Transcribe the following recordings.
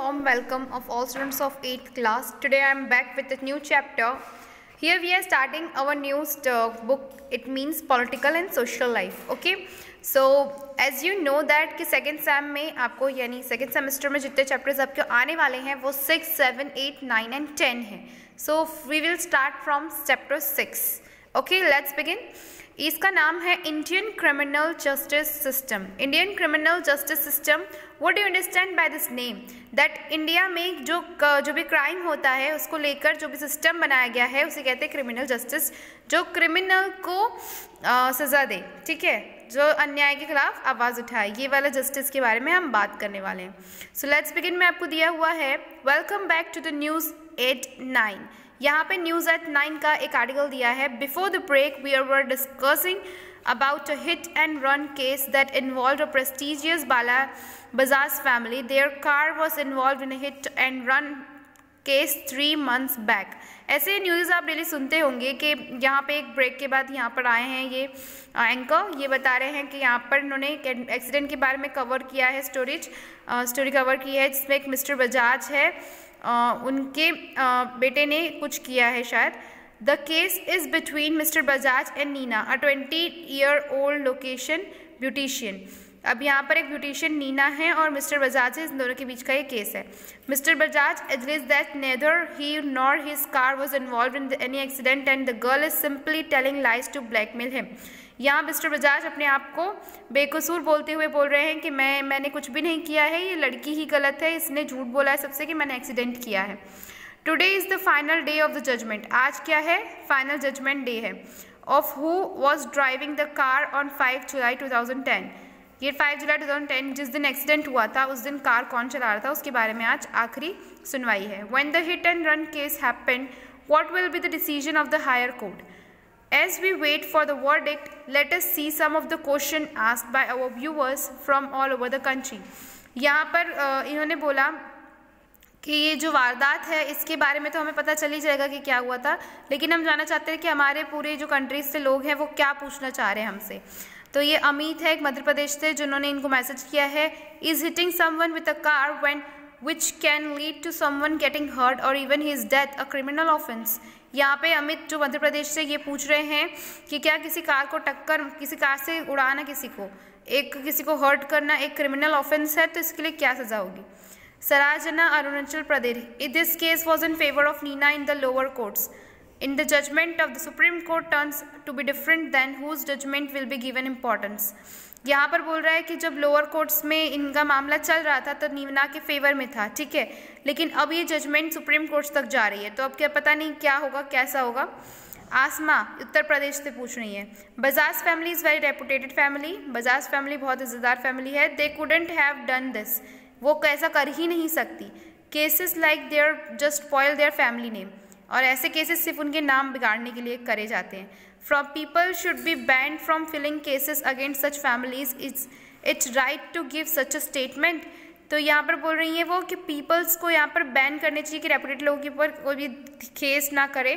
warm welcome of all students of 8th class. Today I am back with a new chapter. Here we are starting our new book. It means political and social life. Okay. So as you know that कि second sem में आपको यानी second semester में जितने chapters आपके आने वाले हैं वो 6, 7, 8, 9 and 10 हैं. So we will start from chapter 6. Okay, let's begin. इसका नाम है Indian criminal justice system. Indian criminal justice system, what do you understand by this name? That India में जो भी क्राइम होता है उसको लेकर जो भी सिस्टम बनाया गया है उसे कहते हैं क्रिमिनल जस्टिस, जो क्रिमिनल को सज़ा दे, ठीक है, जो अन्याय के खिलाफ आवाज़ उठाए. ये वाला जस्टिस के बारे में हम बात करने वाले हैं. सो लेट्स बिगिन में आपको दिया हुआ है welcome back to the news 8-9. यहाँ पे न्यूज़ एट 9 का एक आर्टिकल दिया है. Before the break we were discussing about a hit and run case that involved a prestigious Bajaj family. Their car was involved in a hit and run case 3 months back. ऐसे news आप daily सुनते होंगे कि यहाँ पे एक break के बाद यहाँ पर आए हैं ये एंकर, ये बता रहे हैं कि यहाँ पर इन्होंने एक्सीडेंट के बारे में कवर किया है, स्टोरी कवर की है जिसमें एक मिस्टर बजाज है, उनके बेटे ने कुछ किया है शायद. The case is between Mr. Bajaj and Nina, a 20-year-old location beautician. अब यहाँ पर एक ब्यूटिशियन नीना है और मिस्टर बजाज है, इन दोनों के बीच का ये केस है. Mister Bajaj admits that neither he nor his car was involved in any accident and the girl is simply telling lies to blackmail him. यहाँ मिस्टर बजाज अपने आप को बेकसूर बोलते हुए बोल रहे हैं कि मैंने कुछ भी नहीं किया है, ये लड़की ही गलत है, इसने झूठ बोला है सबसे कि मैंने एक्सीडेंट किया है. Today is the final day of the judgment. आज क्या है? फाइनल जजमेंट डे है. Of who was driving the car on 5 July 2010. ये 5 जुलाई 2010 जिस दिन एक्सीडेंट हुआ था उस दिन कार कौन चला रहा था उसके बारे में आज आखिरी सुनवाई है. When the hit and run case happened, what will be the decision of the higher court? As we wait for the verdict, let us see some of the question asked by our viewers from all over the country. यहाँ पर इन्होंने बोला कि ये जो वारदात है इसके बारे में तो हमें पता चल ही जाएगा कि क्या हुआ था, लेकिन हम जानना चाहते हैं कि हमारे पूरे जो कंट्रीज से लोग हैं वो क्या पूछना चाह रहे हैं हमसे. तो ये अमित है एक मध्य प्रदेश से जिन्होंने इनको मैसेज किया है. Is hitting someone with a car when which can lead to someone getting hurt or even his death a criminal offense. यहाँ पे अमित जो मध्य प्रदेश से ये पूछ रहे हैं कि क्या किसी कार को टक्कर, किसी कार से उड़ाना, किसी को हर्ट करना एक क्रिमिनल ऑफेंस है, तो इसके लिए क्या सज़ा होगी? सराजना Arunachal Pradesh. This case was in favour of Nina in the lower courts. In the judgment of the Supreme Court turns to be different than whose judgment will be given importance. यहाँ पर बोल रहा है कि जब लोअर कोर्ट्स में इनका मामला चल रहा था तो नीना के फेवर में था, ठीक है, लेकिन अब ये जजमेंट सुप्रीम कोर्ट्स तक जा रही है, तो अब क्या पता नहीं क्या होगा, कैसा होगा. आसमा उत्तर प्रदेश से पूछ रही है. Bajaj family is very reputed family. Bajaj family बहुत इज्जतदार फैमिली है. They couldn't have done this. वो ऐसा कर ही नहीं सकती. Cases like there just spoil their family name. और ऐसे केसेस सिर्फ उनके नाम बिगाड़ने के लिए करे जाते हैं. From people should be banned from filing cases against such families. It's right to give such a statement. तो यहाँ पर बोल रही हैं वो कि पीपल्स को यहाँ पर बैन करने चाहिए कि रेपुटेड लोगों के ऊपर कोई भी केस ना करे.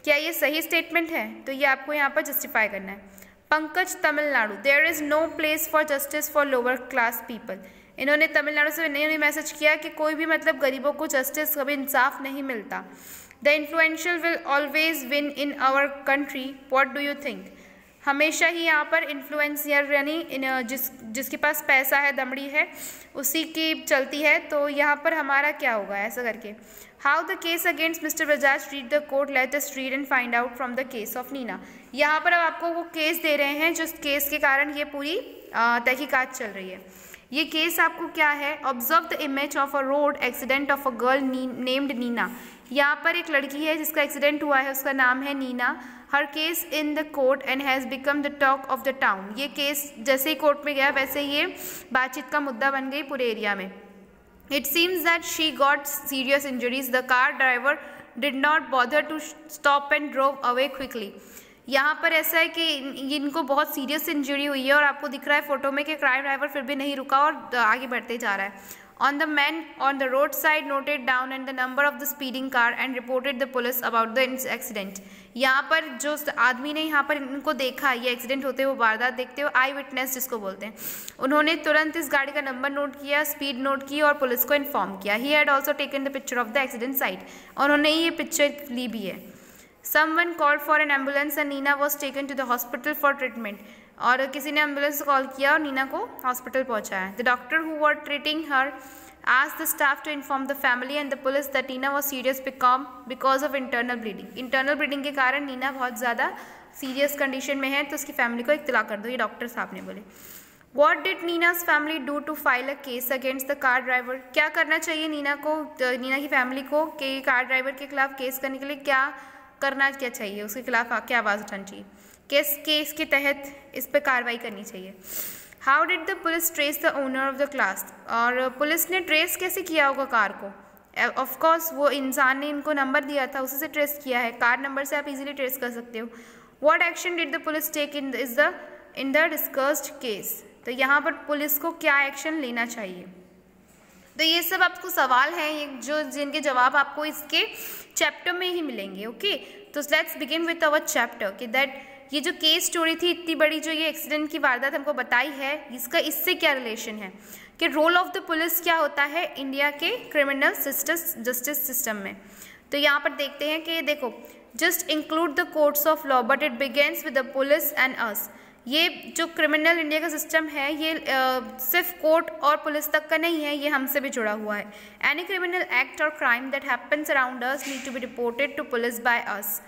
क्या ये सही स्टेटमेंट है? तो ये आपको यहाँ पर जस्टिफाई करना है. Pankaj Tamil Nadu. There is no place for justice for lower class people. इन्होंने तमिलनाडु से इन्होंने मैसेज किया कि कोई भी मतलब गरीबों को जस्टिस, कभी इंसाफ नहीं मिलता. The influential will always win in our country. What do you think? हमेशा ही यहाँ पर इन्फ्लुएंसर यानी जिसके पास पैसा है, दमड़ी है, उसी की चलती है. तो यहाँ पर हमारा क्या होगा ऐसा करके. How the case against Mr. Bajaj read the court? Let us read and find out from the case of Nina. यहाँ पर अब आपको वो केस दे रहे हैं जिस केस के कारण ये पूरी तहकीकात चल रही है. ये केस आपको क्या है? Observe the image of a road accident of a girl named Nina. यहाँ पर एक लड़की है जिसका एक्सीडेंट हुआ है, उसका नाम है Nina. Her case in the court and has become the talk of the town. ये केस जैसे ही कोर्ट में गया वैसे ये बातचीत का मुद्दा बन गई पूरे एरिया में. It seems that she got serious injuries. The car driver did not bother to stop and drove away quickly. यहाँ पर ऐसा है कि इनको बहुत सीरियस इंजरी हुई है और आपको दिख रहा है फोटो में कि कार ड्राइवर फिर भी नहीं रुका और आगे बढ़ते जा रहा है. on the men on the roadside noted down and the number of the speeding car and reported the police about the accident. यहाँ पर जो आदमी ने यहाँ पर इनको देखा, ये एक्सीडेंट होते हुए वारदात देखते हुए आई विटनेस जिसको बोलते हैं, उन्होंने तुरंत इस गाड़ी का नंबर नोट किया, स्पीड नोट की और पुलिस को इन्फॉर्म किया. He had also taken the picture of the accident site, उन्होंने ये पिक्चर ली भी है. Someone called for an ambulance and Nina was taken to the hospital for treatment. और किसी ने एम्बुलेंस कॉल किया और नीना को हॉस्पिटल पहुंचाया. The doctor who were treating her asked the staff to inform the family and the police that Nina was serious because of internal bleeding. Internal bleeding के कारण नीना बहुत ज़्यादा सीरियस कंडीशन में है, तो उसकी फैमिली को इत्तला कर दो, ये डॉक्टर साहब ने बोले. What did Nina's family do to file a case against the car driver? क्या करना चाहिए नीना को, नीना की फैमिली को, कि कार ड्राइवर के खिलाफ केस करने के लिए क्या करना क्या चाहिए, उसके खिलाफ क्या आवाज़ उठानी चाहिए, केस के तहत इस पर कार्रवाई करनी चाहिए. How did the police trace the owner of the class? और पुलिस ने ट्रेस कैसे किया होगा कार को? ऑफकोर्स वो इंसान ने इनको नंबर दिया था, उसी से ट्रेस किया है. कार नंबर से आप इजीली ट्रेस कर सकते हो. What action did the police take in the discussed case? तो यहाँ पर पुलिस को क्या एक्शन लेना चाहिए? तो ये सब आपको सवाल हैं, ये जो जिनके जवाब आपको इसके चैप्टर में ही मिलेंगे. ओके, तो let's begin with our chapter कि दैट ये जो केस स्टोरी थी इतनी बड़ी, जो ये एक्सीडेंट की वारदात हमको बताई है, इसका इससे क्या रिलेशन है, कि रोल ऑफ द पुलिस क्या होता है इंडिया के क्रिमिनल जस्टिस सिस्टम में. तो यहाँ पर देखते हैं कि देखो, just include the courts of law but it begins with the police and us. ये जो क्रिमिनल इंडिया का सिस्टम है, ये सिर्फ कोर्ट और पुलिस तक का नहीं है, ये हमसे भी जुड़ा हुआ है. Any criminal act or crime that happens around us need to be reported to police by us.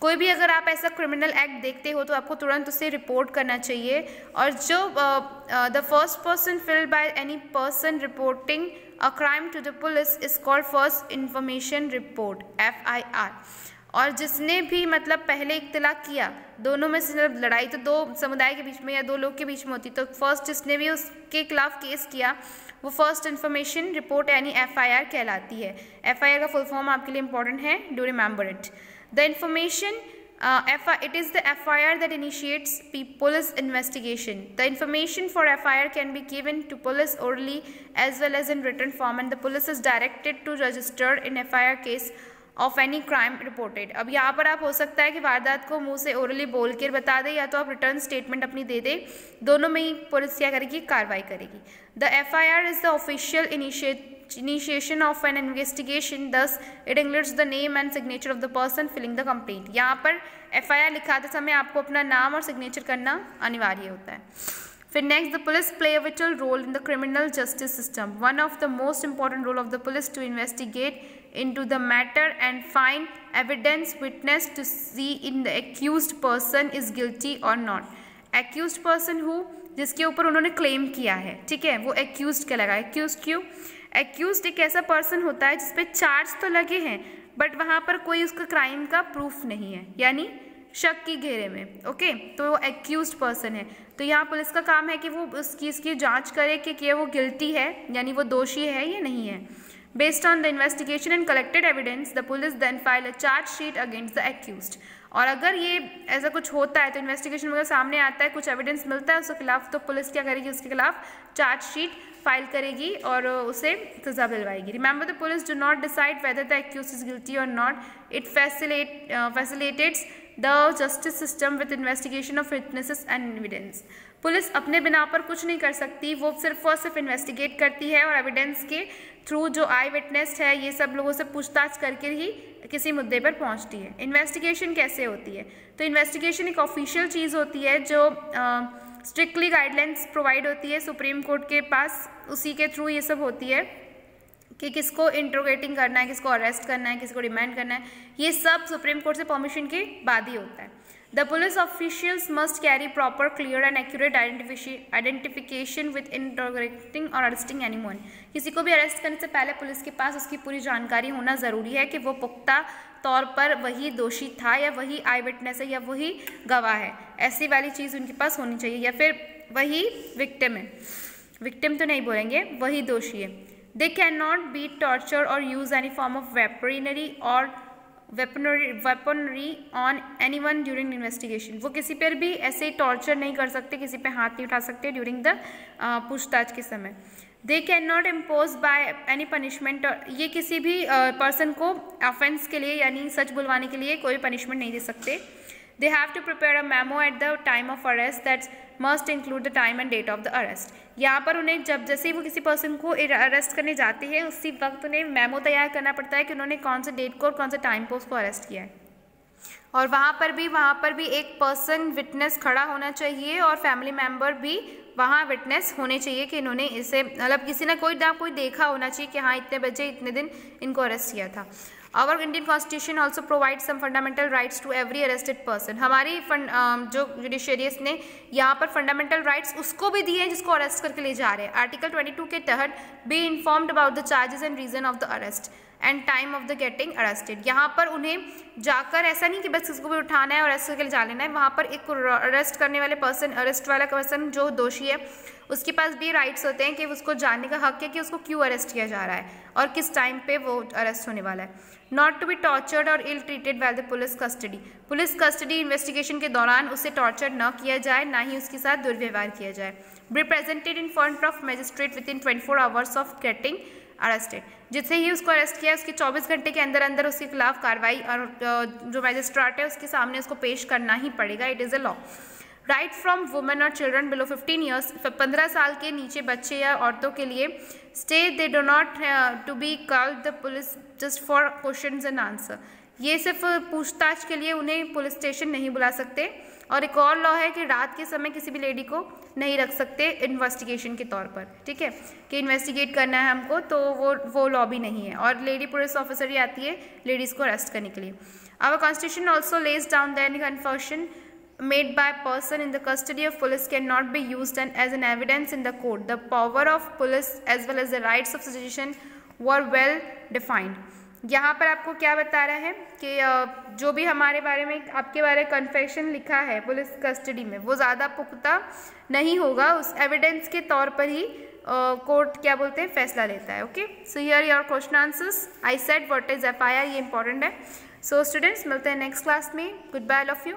कोई भी अगर आप ऐसा क्रिमिनल एक्ट देखते हो तो आपको तुरंत उसे रिपोर्ट करना चाहिए. और जो the first person filed by any person reporting a crime to the police is called first information report, FIR. और जिसने भी मतलब पहले इत्तला किया, दोनों में से लड़ाई तो दो समुदाय के बीच में या दो लोग के बीच में होती, तो फर्स्ट जिसने भी उसके खिलाफ केस किया वो फर्स्ट इन्फॉर्मेशन रिपोर्ट यानी FIR कहलाती है. FIR का फुल फॉर्म आपके लिए इंपॉर्टेंट है, do remember it. The information, it is the FIR that initiates police investigation. The information for FIR can be given to police orally as well as in written form, and the police is directed to register in FIR case of any crime reported. अब यहाँ पर आप हो सकता है कि वारदात को मुंह से ओरली बोल कर बता दे, या तो आप रिटर्न स्टेटमेंट अपनी दे दे, दोनों में ही पुलिस क्या करेगी, कार्रवाई करेगी. The FIR is the official initiation of an investigation, thus it includes the name and signature of the person filling the complaint. यहाँ पर FIR लिखाते समय आपको अपना नाम और सिग्नेचर करना अनिवार्य होता है. फिर next, the police play a vital role in the criminal justice system. One of the most important role of the police to investigate into the matter and find evidence witness to see in the accused person is guilty or not. Accused person who, जिसके ऊपर उन्होंने claim किया है, ठीक है, वो accused कहलाएगा. accused क्यों? accused एक ऐसा पर्सन होता है जिसपे चार्ज तो लगे हैं बट वहाँ पर कोई उसका क्राइम का प्रूफ नहीं है, यानी शक की घेरे में. ओके, तो वो एक्यूज्ड पर्सन है. तो यहाँ पुलिस का काम है कि वो इसकी जांच करे कि क्या वो गिल्टी है, यानी वो दोषी है या नहीं है. Based on the investigation and collected evidence, the police then file a charge sheet against the accused. और अगर ये ऐसा कुछ होता है तो इन्वेस्टिगेशन वगैरह सामने आता है, कुछ एविडेंस मिलता है उसके खिलाफ, तो पुलिस क्या करेगी, उसके खिलाफ चार्ज शीट फाइल करेगी और उसे सजा दिलवाएगी. Remember, the police do not decide whether the accused is guilty और not. It facilitates the justice system with investigation of witnesses and evidence. Police अपने बिना पर कुछ नहीं कर सकती, वो सिर्फ और सिर्फ इन्वेस्टिगेट करती है और एविडेंस के थ्रू जो आई विटनेस है ये सब लोगों से पूछताछ करके ही किसी मुद्दे पर पहुंचती है. इन्वेस्टिगेशन कैसे होती है? तो इन्वेस्टिगेशन एक ऑफिशियल चीज़ होती है जो स्ट्रिक्टली गाइडलाइंस प्रोवाइड होती है सुप्रीम कोर्ट के पास, उसी के थ्रू ये सब होती है कि किसको इंट्रोगेटिंग करना है, किसको अरेस्ट करना है, किसको रिमांड करना है, ये सब सुप्रीम कोर्ट से परमिशन के बाद ही होता है. The police officials must carry proper, clear and accurate identification with interrogating or arresting anyone. किसी को भी अरेस्ट करने से पहले पुलिस के पास उसकी पूरी जानकारी होना ज़रूरी है कि वो पुख्ता तौर पर वही दोषी था या वही आई विटनेस है या वही गवाह है, ऐसी वाली चीज़ उनके पास होनी चाहिए, या फिर वही विक्टिम है, विक्टिम तो नहीं बोलेंगे, वही दोषी है. They cannot beat, torture or use any form of weaponry on anyone during investigation. वो किसी पर भी ऐसे टॉर्चर नहीं कर सकते, किसी पे हाथ नहीं उठा सकते ड्यूरिंग द पूछताछ के समय. They can not impose by any punishment, ये किसी भी पर्सन को ऑफेंस के लिए यानी सच बुलवाने के लिए कोई पनिशमेंट नहीं दे सकते। They have to prepare a memo at the time of arrest that must include the time and date of the arrest. यहाँ पर उन्हें जब जैसे ही वो किसी पर्सन को अरेस्ट करने जाते हैं उसी वक्त उन्हें मेमो तैयार करना पड़ता है कि उन्होंने कौन से डेट को और कौन से टाइम को उसको अरेस्ट किया है। और वहाँ पर भी एक पर्सन विटनेस खड़ा होना चाहिए और फैमिली मेम्बर भी वहाँ विटनेस होने चाहिए कि इन्होंने इसे मतलब किसी ना कोई देखा होना चाहिए कि हाँ इतने बजे इतने दिन इनको अरेस्ट किया था। Our Indian constitution also provide some fundamental rights to every arrested person. हमारी जो जुडिशरीज ने यहाँ पर फंडामेंटल राइट्स उसको भी दिए हैं जिसको अरेस्ट करके ले जा रहे हैं। आर्टिकल 22 के तहत be informed about the charges and reason of the arrest and time of the getting arrested. यहाँ पर उन्हें जाकर ऐसा नहीं कि बस किसको भी उठाना है और अरेस्ट करके जा लेना है, वहाँ पर एक अरेस्ट करने वाले पर्सन, अरेस्ट वाला पर्सन जो दोषी है उसके पास भी राइट्स होते हैं कि उसको जानने का हक है कि उसको क्यों अरेस्ट किया जा रहा है और किस टाइम पे वो अरेस्ट होने वाला है। नॉट टू बी टॉर्चर्ड और ill treated by the police custody. Police custody investigation के दौरान उसे टॉर्चर न किया जाए, ना ही उसके साथ दुर्व्यवहार किया जाए। Be presented in front of magistrate with in 24 hours of getting arrested. जिससे ही उसको अरेस्ट किया उसके 24 घंटे के अंदर अंदर उसके खिलाफ कार्रवाई और जो मजिस्ट्रेट है उसके सामने उसको पेश करना ही पड़ेगा। It is a law. Right from women और चिल्ड्रन बिलो 15 ईयर्स। 15 साल के नीचे बच्चे या औरतों के लिए stay they do not to be called the police just for questions and answer. ये सिर्फ पूछताछ के लिए उन्हें पुलिस स्टेशन नहीं बुला सकते। और एक और लॉ है कि रात के समय किसी भी लेडी को नहीं रख सकते इन्वेस्टिगेशन के तौर पर, ठीक है, कि इन्वेस्टिगेट करना है हमको, तो वो लॉ भी नहीं है। और लेडी पुलिस ऑफिसर ही आती है लेडीज़ को अरेस्ट करने के लिए। Our constitution also lays down that any confession made by a person in the custody of police cannot be used as an evidence in the court. The power of police as well as the rights of suggestion were well defined. यहाँ पर आपको क्या बता रहा है कि जो भी हमारे बारे में आपके बारे में कन्फेशन लिखा है पुलिस कस्टडी में वो ज़्यादा पुख्ता नहीं होगा, उस एविडेंस के तौर पर ही कोर्ट क्या बोलते हैं फैसला लेता है। Okay, so here your question answers. I said what is FIR, ये इंपॉर्टेंट है। सो स्टूडेंट्स मिलते हैं नेक्स्ट क्लास में। Good bye all of you.